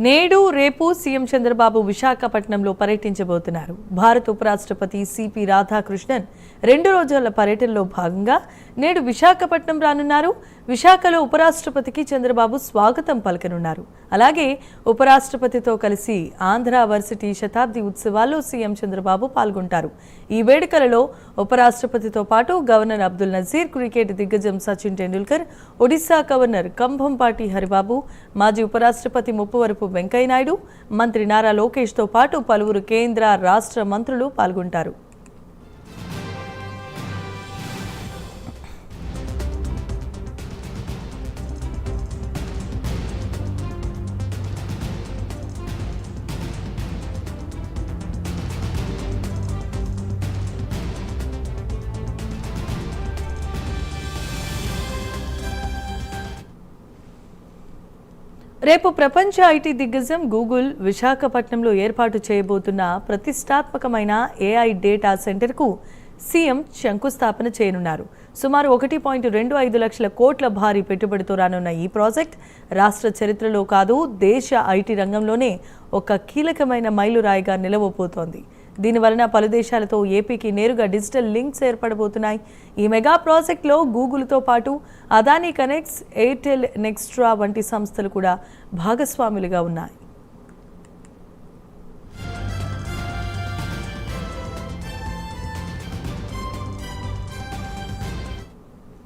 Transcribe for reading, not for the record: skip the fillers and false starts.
నేడు రేపు సీఎం చంద్రబాబు విశాఖపట్నంలో పర్యటించబోతున్నారు. భారత ఉపరాష్ట్రపతి సిపి రాధాకృష్ణన్ 2 రోజుల పర్యటనలో భాగంగా నేడు విశాఖపట్నం రానున్నారు. విశాఖలో ఉపరాష్ట్రపతికి చంద్రబాబు స్వాగతం పలకనున్నారు. అలాగే ఉపరాష్ట్రపతితో కలిసి ఆంధ్ర వర్సిటీ శతాబ్ది ఉత్సవాల్లో సీఎం చంద్రబాబు పాల్గొంటారు. ఈ వేడుకలలో ఉపరాష్ట్రపతితో పాటు గవర్నర్ అబ్దుల్ నజీర్, క్రికెట్ దిగ్గజం సచిన్ టెండూల్కర్, ఒడిశా గవర్నర్ కంభంపాటి హరిబాబు, మాజీ ఉపరాష్ట్రపతి ముప్పవరపు వెంకయ్యనాయుడు, మంత్రి నారా లోకేష్తో పాటు పలువురు కేంద్ర రాష్ట్ర మంత్రులు పాల్గొంటారు. రేపు ప్రపంచ ఐటీ దిగ్గజం గూగుల్ విశాఖపట్నంలో ఏర్పాటు చేయబోతున్న ప్రతిష్టాత్మకమైన ఏఐ డేటా సెంటర్కు సీఎం శంకుస్థాపన చేయనున్నారు. సుమారు 1.25 లక్షల కోట్ల భారీ పెట్టుబడితో రానున్న ఈ ప్రాజెక్ట్ రాష్ట్ర చరిత్రలో కాదు, దేశ ఐటీ రంగంలోనే ఒక కీలకమైన మైలురాయిగా నిలవబోతోంది. దీనివలన పలు దేశాలతో ఏపీకి నేరుగా డిజిటల్ లింక్స్ ఏర్పడబోతున్నాయి. ఈ మెగా ప్రాజెక్టులో గూగుల్తో పాటు అదానీ కనెక్ట్స్, ఎయిర్టెల్, నెక్స్ట్రా వంటి సంస్థలు కూడా భాగస్వాములుగా ఉన్నాయి.